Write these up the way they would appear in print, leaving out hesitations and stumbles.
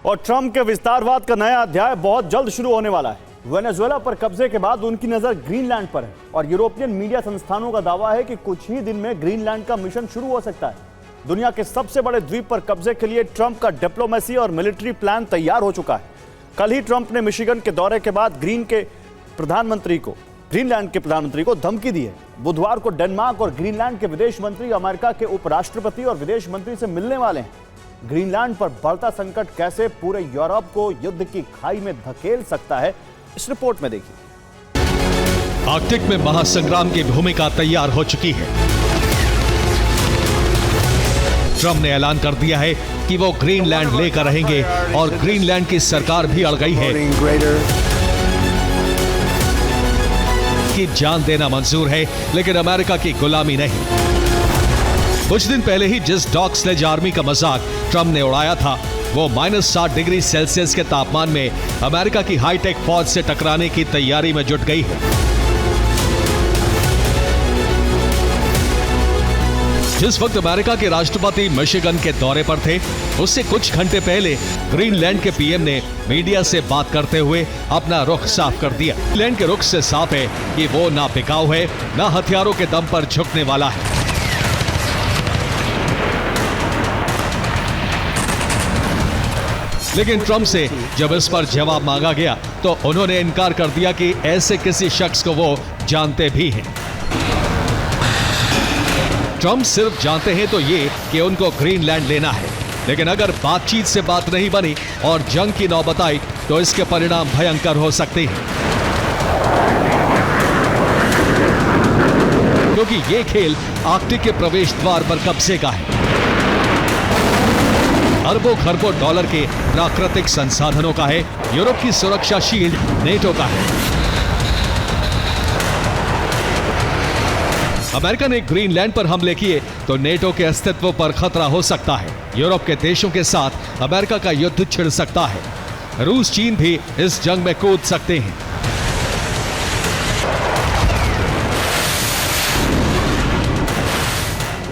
और ट्रंप के विस्तारवाद का नया अध्याय बहुत जल्द शुरू होने वाला है। वेनेजुएला पर कब्जे के बाद उनकी नजर ग्रीनलैंड पर है और यूरोपियन मीडिया संस्थानों का दावा है कि कुछ ही दिन में ग्रीनलैंड का मिशन शुरू हो सकता है। दुनिया के सबसे बड़े द्वीप पर कब्जे के लिए ट्रंप का डिप्लोमेसी और मिलिट्री प्लान तैयार हो चुका है। कल ही ट्रंप ने मिशिगन के दौरे के बाद ग्रीनलैंड के प्रधानमंत्री को धमकी दी है। बुधवार को डेनमार्क और ग्रीनलैंड के विदेश मंत्री अमेरिका के उपराष्ट्रपति और विदेश मंत्री से मिलने वाले हैं। ग्रीनलैंड पर बढ़ता संकट कैसे पूरे यूरोप को युद्ध की खाई में धकेल सकता है, इस रिपोर्ट में देखिए। आर्कटिक में महासंग्राम की भूमिका तैयार हो चुकी है। ट्रंप ने ऐलान कर दिया है कि वो ग्रीनलैंड लेकर रहेंगे और ग्रीनलैंड की सरकार भी अड़ गई है कि जान देना मंजूर है, लेकिन अमेरिका की गुलामी नहीं। कुछ दिन पहले ही जिस डॉग स्लेज आर्मी का मजाक ट्रंप ने उड़ाया था, वो -60 डिग्री सेल्सियस के तापमान में अमेरिका की हाईटेक फौज से टकराने की तैयारी में जुट गई है। जिस वक्त अमेरिका के राष्ट्रपति मिशिगन के दौरे पर थे, उससे कुछ घंटे पहले ग्रीनलैंड के पीएम ने मीडिया से बात करते हुए अपना रुख साफ कर दिया। ग्रीनलैंड के रुख से साफ है कि वो ना बिकाऊ है, ना हथियारों के दम पर झुकने वाला है। लेकिन ट्रंप से जब इस पर जवाब मांगा गया तो उन्होंने इनकार कर दिया कि ऐसे किसी शख्स को वो जानते भी हैं। ट्रंप सिर्फ जानते हैं तो ये कि उनको ग्रीनलैंड लेना है, लेकिन अगर बातचीत से बात नहीं बनी और जंग की नौबत आई तो इसके परिणाम भयंकर हो सकते हैं, क्योंकि ये खेल आर्कटिक के प्रवेश द्वार पर कब्जे का है। अरबों खरबों डॉलर के प्राकृतिक संसाधनों का है। यूरोप की सुरक्षा शील्ड नेटो का है। अमेरिका ने ग्रीनलैंड पर हमले किए तो नेटो के अस्तित्व पर खतरा हो सकता है। यूरोप के देशों के साथ अमेरिका का युद्ध छिड़ सकता है। रूस चीन भी इस जंग में कूद सकते हैं।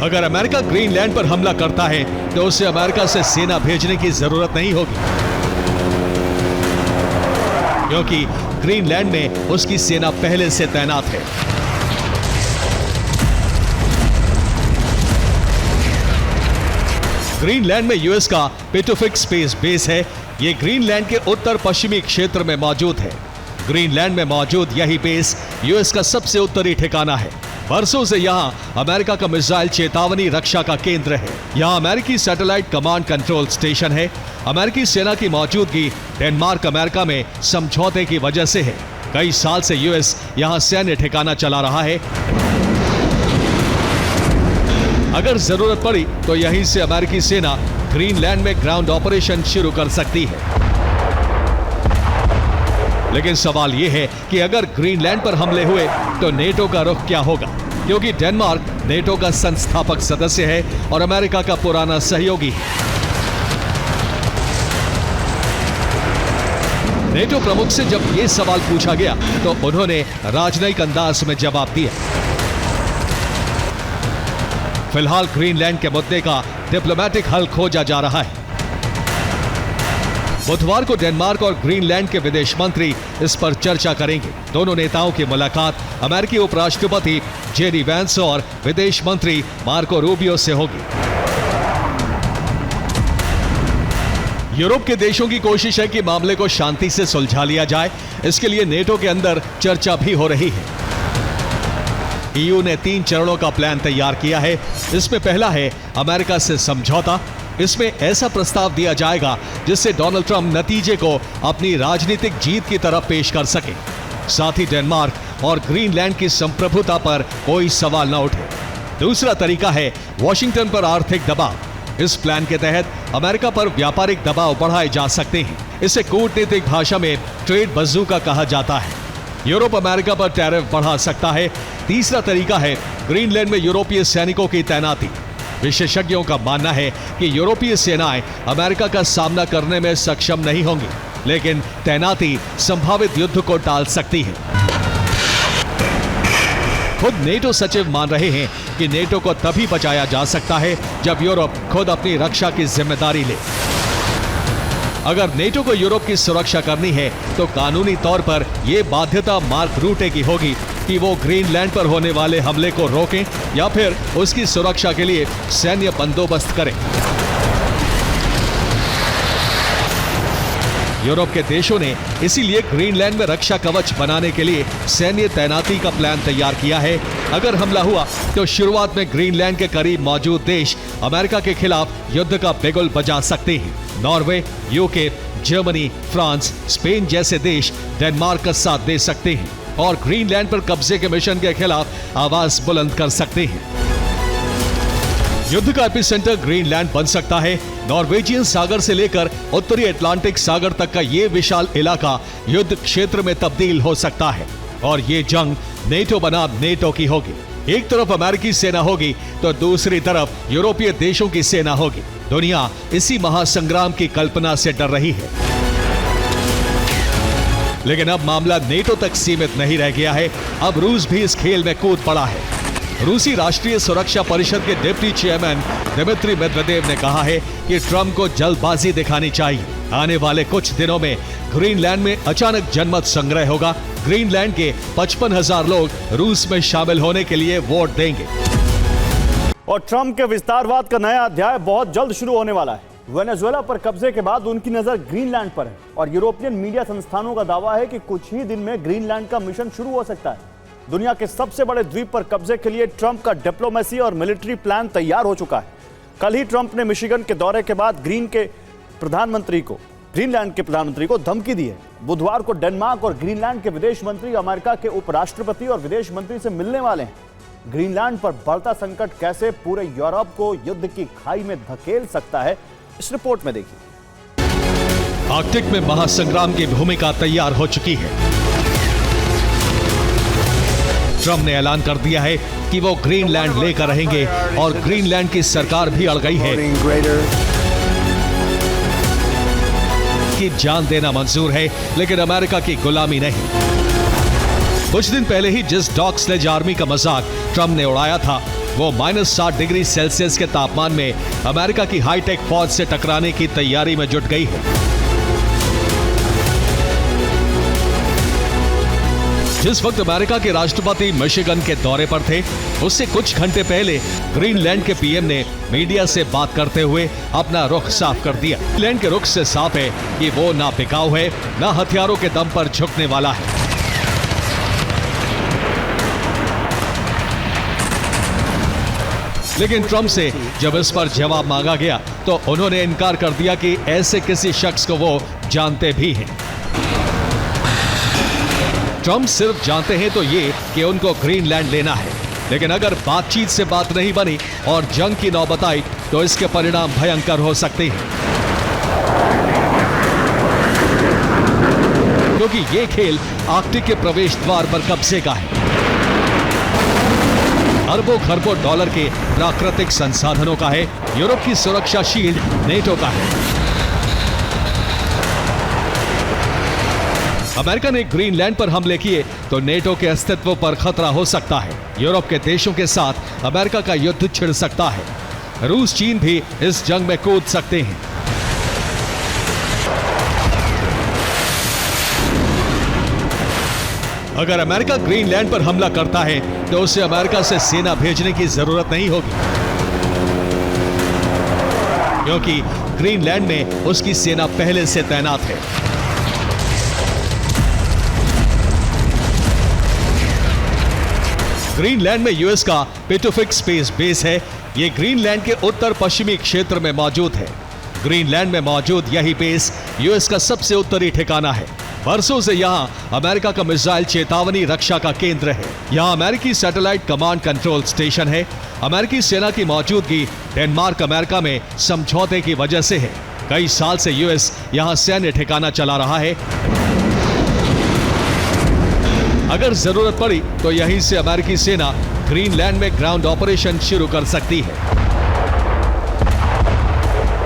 अगर अमेरिका ग्रीनलैंड पर हमला करता है तो उसे अमेरिका से सेना भेजने की जरूरत नहीं होगी, क्योंकि ग्रीनलैंड में उसकी सेना पहले से तैनात है। ग्रीनलैंड में यूएस का पेटोफिक स्पेस बेस है। यह ग्रीनलैंड के उत्तर पश्चिमी क्षेत्र में मौजूद है। ग्रीनलैंड में मौजूद यही बेस यूएस का सबसे उत्तरी ठिकाना है। बरसों से यहां अमेरिका का मिसाइल चेतावनी रक्षा का केंद्र है। यहां अमेरिकी सैटेलाइट कमांड कंट्रोल स्टेशन है। अमेरिकी सेना की मौजूदगी डेनमार्क अमेरिका में समझौते की वजह से है। कई साल से यूएस यहां सैन्य ठिकाना चला रहा है। अगर जरूरत पड़ी तो यहीं से अमेरिकी सेना ग्रीनलैंड में ग्राउंड ऑपरेशन शुरू कर सकती है। लेकिन सवाल यह है कि अगर ग्रीनलैंड पर हमले हुए तो नेटो का रुख क्या होगा, क्योंकि डेनमार्क नेटो का संस्थापक सदस्य है और अमेरिका का पुराना सहयोगी है। नेटो प्रमुख से जब यह सवाल पूछा गया तो उन्होंने राजनयिक अंदाज में जवाब दिया। फिलहाल ग्रीनलैंड के मुद्दे का डिप्लोमेटिक हल खोजा जा रहा है। बुधवार को डेनमार्क और ग्रीनलैंड के विदेश मंत्री इस पर चर्चा करेंगे। दोनों नेताओं की मुलाकात अमेरिकी उपराष्ट्रपति जेडी वैंस और विदेश मंत्री मार्को रूबियो से होगी। यूरोप के देशों की कोशिश है कि मामले को शांति से सुलझा लिया जाए। इसके लिए नेटो के अंदर चर्चा भी हो रही है। ईयू ने 3 चरणों का प्लान तैयार किया है। इसमें पहला है अमेरिका से समझौता। इसमें ऐसा प्रस्ताव दिया जाएगा जिससे डोनाल्ड ट्रंप नतीजे को अपनी राजनीतिक जीत की तरफ पेश कर सके। साथ ही डेनमार्क और ग्रीनलैंड की संप्रभुता पर कोई सवाल न उठे। दूसरा तरीका है वॉशिंगटन पर आर्थिक दबाव। इस प्लान के तहत अमेरिका पर व्यापारिक दबाव बढ़ाए जा सकते हैं। इसे कूटनीतिक भाषा में ट्रेड बज़ूका कहा जाता है। यूरोप अमेरिका पर टैरिफ बढ़ा सकता है। तीसरा तरीका है ग्रीनलैंड में यूरोपीय सैनिकों की तैनाती। विशेषज्ञों का मानना है कि यूरोपीय सेनाएं अमेरिका का सामना करने में सक्षम नहीं होंगी, लेकिन तैनाती संभावित युद्ध को टाल सकती है। खुद नेटो सचिव मान रहे हैं कि नेटो को तभी बचाया जा सकता है जब यूरोप खुद अपनी रक्षा की जिम्मेदारी ले। अगर नेटो को यूरोप की सुरक्षा करनी है तो कानूनी तौर पर यह बाध्यता मार्क रूटे की होगी कि वो ग्रीनलैंड पर होने वाले हमले को रोकें या फिर उसकी सुरक्षा के लिए सैन्य बंदोबस्त करें। यूरोप के देशों ने इसीलिए ग्रीनलैंड में रक्षा कवच बनाने के लिए सैन्य तैनाती का प्लान तैयार किया है। अगर हमला हुआ तो शुरुआत में ग्रीनलैंड के करीब मौजूद देश अमेरिका के खिलाफ युद्ध का बिगुल बजा सकते हैं। Norway, UK, Germany, France, Spain जैसे देश डेनमार्क का साथ दे सकते हैं और ग्रीनलैंड पर कब्जे के मिशन के खिलाफ आवाज बुलंद कर सकते हैं। युद्ध का एपिसेंटर ग्रीनलैंड बन सकता है। नॉर्वेजियन सागर से लेकर उत्तरी अटलांटिक सागर तक का यह विशाल इलाका युद्ध क्षेत्र में तब्दील हो सकता है और ये जंग नेटो बनाम नेटो की होगी। एक तरफ अमेरिकी सेना होगी तो दूसरी तरफ यूरोपीय देशों की सेना होगी। दुनिया इसी महासंग्राम की कल्पना से डर रही है। लेकिन अब मामला नेटो तक सीमित नहीं रह गया है, अब रूस भी इस खेल में कूद पड़ा है। रूसी राष्ट्रीय सुरक्षा परिषद के डिप्टी चेयरमैन दिमित्री मेदवेदेव ने कहा है कि ट्रंप को जल्दबाजी दिखानी चाहिए। आने वाले कुछ दिनों में ग्रीनलैंड में अचानक जनमत संग्रह होगा। ग्रीनलैंड के 55,000 लोग रूस में शामिल होने के लिए वोट देंगे। और ट्रंप के विस्तारवाद का नया अध्याय बहुत जल्द शुरू होने वाला है। वेनेजुएला पर कब्जे के बाद उनकी नजर ग्रीनलैंड पर है और यूरोपियन मीडिया संस्थानों का दावा है कि कुछ ही दिन में ग्रीनलैंड का मिशन शुरू हो सकता है। दुनिया के सबसे बड़े द्वीप पर कब्जे के लिए ट्रंप का डिप्लोमेसी और मिलिट्री प्लान तैयार हो चुका है। कल ही ट्रंप ने मिशिगन के दौरे के बाद ग्रीनलैंड के प्रधानमंत्री को धमकी दी है। बुधवार को डेनमार्क और ग्रीनलैंड के विदेश मंत्री अमेरिका के उपराष्ट्रपति और विदेश मंत्री से मिलने वाले हैं। ग्रीनलैंड पर बढ़ता संकट कैसे पूरे यूरोप को युद्ध की खाई में धकेल सकता है, इस रिपोर्ट में देखिए। आर्कटिक में महासंग्राम की भूमिका तैयार हो चुकी है। ट्रंप ने ऐलान कर दिया है कि वो ग्रीनलैंड लेकर रहेंगे और ग्रीनलैंड की सरकार भी अड़ गई है कि जान देना मंजूर है, लेकिन अमेरिका की गुलामी नहीं। कुछ दिन पहले ही जिस डॉग स्लेज आर्मी का मजाक ट्रंप ने उड़ाया था, वो -60 डिग्री सेल्सियस के तापमान में अमेरिका की हाईटेक फौज से टकराने की तैयारी में जुट गई है। जिस वक्त अमेरिका के राष्ट्रपति मिशिगन के दौरे पर थे, उससे कुछ घंटे पहले ग्रीनलैंड के पीएम ने मीडिया से बात करते हुए अपना रुख साफ कर दिया। ग्रीनलैंड के रुख से साफ है कि वो ना बिकाऊ है, ना हथियारों के दम पर झुकने वाला है। लेकिन ट्रंप से जब इस पर जवाब मांगा गया तो उन्होंने इनकार कर दिया कि ऐसे किसी शख्स को वो जानते भी हैं। ट्रंप सिर्फ जानते हैं तो ये कि उनको ग्रीनलैंड लेना है, लेकिन अगर बातचीत से बात नहीं बनी और जंग की नौबत आई तो इसके परिणाम भयंकर हो सकते हैं, क्योंकि ये खेल आर्कटिक के प्रवेश द्वार पर कब्जे का है। अरबों खरबों डॉलर के प्राकृतिक संसाधनों का है। यूरोप की सुरक्षा शील्ड नेटो का है। अमेरिका ने ग्रीनलैंड पर हमले किए तो नेटो के अस्तित्व पर खतरा हो सकता है। यूरोप के देशों के साथ अमेरिका का युद्ध छिड़ सकता है। रूस, चीन भी इस जंग में कूद सकते हैं। अगर अमेरिका ग्रीनलैंड पर हमला करता है तो उसे अमेरिका से सेना भेजने की जरूरत नहीं होगी, क्योंकि ग्रीनलैंड में उसकी सेना पहले से तैनात है। ग्रीनलैंड में यूएस का पेटोफिक स्पेस बेस है। यह ग्रीनलैंड के उत्तर पश्चिमी क्षेत्र में मौजूद है। ग्रीनलैंड में मौजूद यही बेस यूएस का सबसे उत्तरी ठिकाना है। बरसों से यहां अमेरिका का मिसाइल चेतावनी रक्षा का केंद्र है। यहां अमेरिकी सैटेलाइट कमांड कंट्रोल स्टेशन है। अमेरिकी सेना की मौजूदगी डेनमार्क अमेरिका में समझौते की वजह से है। कई साल से यूएस यहां सैन्य ठिकाना चला रहा है। अगर जरूरत पड़ी तो यहीं से अमेरिकी सेना ग्रीनलैंड में ग्राउंड ऑपरेशन शुरू कर सकती है।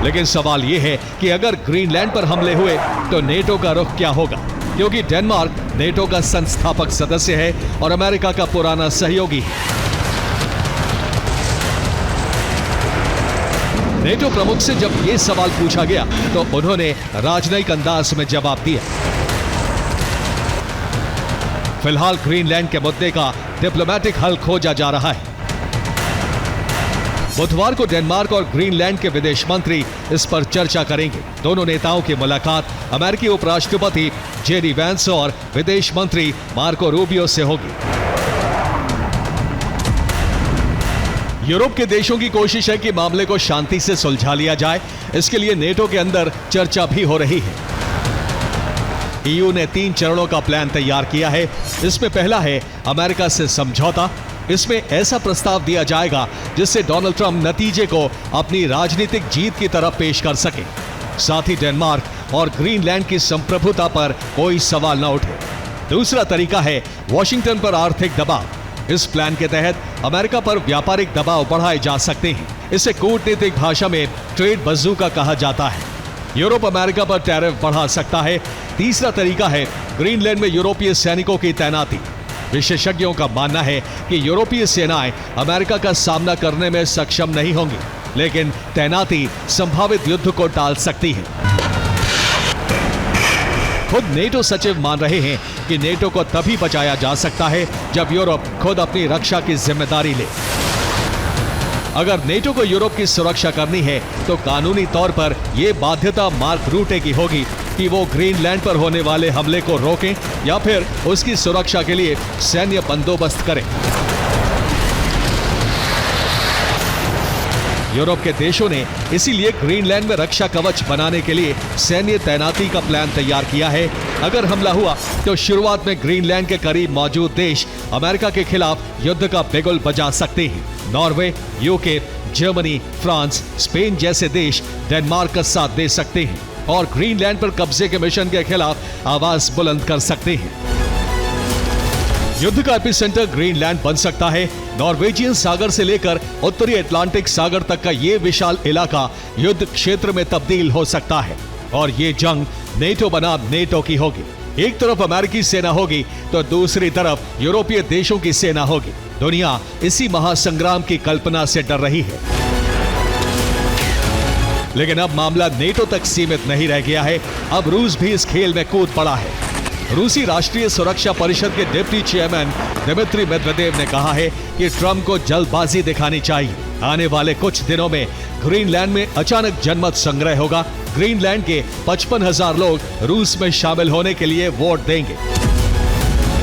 लेकिन सवाल यह है कि अगर ग्रीनलैंड पर हमले हुए तो नेटो का रुख क्या होगा, क्योंकि डेनमार्क नेटो का संस्थापक सदस्य है और अमेरिका का पुराना सहयोगी है। नेटो प्रमुख से जब ये सवाल पूछा गया तो उन्होंने राजनयिक अंदाज में जवाब दिया। फिलहाल ग्रीनलैंड के मुद्दे का डिप्लोमेटिक हल खोजा जा रहा है। बुधवार को डेनमार्क और ग्रीनलैंड के विदेश मंत्री इस पर चर्चा करेंगे। दोनों नेताओं की मुलाकात अमेरिकी उपराष्ट्रपति जेडी वैंस और विदेश मंत्री मार्को रूबियो से होगी। यूरोप के देशों की कोशिश है कि मामले को शांति से सुलझा लिया जाए। इसके लिए नेटो के अंदर चर्चा भी हो रही है। ईयू ने 3 चरणों का प्लान तैयार किया है। इसमें पहला है अमेरिका से समझौता। इसमें ऐसा प्रस्ताव दिया जाएगा जिससे डोनाल्ड ट्रंप नतीजे को अपनी राजनीतिक जीत की तरफ पेश कर सके। साथ ही डेनमार्क और ग्रीनलैंड की संप्रभुता पर कोई सवाल न उठे। दूसरा तरीका है वॉशिंगटन पर आर्थिक दबाव। इस प्लान के तहत अमेरिका पर व्यापारिक दबाव बढ़ाए जा सकते हैं। इसे कूटनीतिक भाषा में ट्रेड बज़ूका कहा जाता है। यूरोप अमेरिका पर टैरिफ बढ़ा सकता है। तीसरा तरीका है ग्रीनलैंड में यूरोपीय सैनिकों की तैनाती। विशेषज्ञों का मानना है कि यूरोपीय सेनाएं अमेरिका का सामना करने में सक्षम नहीं होंगी, लेकिन तैनाती संभावित युद्ध को टाल सकती है। खुद नेटो सचिव मान रहे हैं कि नेटो को तभी बचाया जा सकता है जब यूरोप खुद अपनी रक्षा की जिम्मेदारी ले। अगर नेटो को यूरोप की सुरक्षा करनी है तो कानूनी तौर पर यह बाध्यता मार्क रूटे की होगी कि वो ग्रीनलैंड पर होने वाले हमले को रोकें या फिर उसकी सुरक्षा के लिए सैन्य बंदोबस्त करें। यूरोप के देशों ने इसीलिए ग्रीनलैंड में रक्षा कवच बनाने के लिए सैन्य तैनाती का प्लान तैयार किया है। अगर हमला हुआ तो शुरुआत में ग्रीनलैंड के करीब मौजूद देश अमेरिका के खिलाफ युद्ध का बिगुल बजा सकते हैं। Norway, UK, Germany, France, Spain जैसे देश डेनमार्क का साथ दे सकते हैं और ग्रीनलैंड पर कब्जे के मिशन के खिलाफ आवाज बुलंद कर सकते हैं। युद्ध का एपिसेंटर ग्रीनलैंड बन सकता है। नॉर्वेजियन सागर से लेकर उत्तरी अटलांटिक सागर तक का यह विशाल इलाका युद्ध क्षेत्र में तब्दील हो सकता है और ये जंग नेटो बनाम नेटो की होगी। एक तरफ अमेरिकी सेना होगी तो दूसरी तरफ यूरोपीय देशों की सेना होगी। दुनिया इसी महासंग्राम की कल्पना से डर रही है। लेकिन अब मामला नेटो तक सीमित नहीं रह गया है। अब रूस भी इस खेल में कूद पड़ा है। रूसी राष्ट्रीय सुरक्षा परिषद के डिप्टी चेयरमैन दिमित्री मेदवेदेव ने कहा है कि ट्रंप को जल्दबाजी दिखानी चाहिए। आने वाले कुछ दिनों में ग्रीनलैंड में अचानक जनमत संग्रह होगा। ग्रीनलैंड के 55,000 लोग रूस में शामिल होने के लिए वोट देंगे।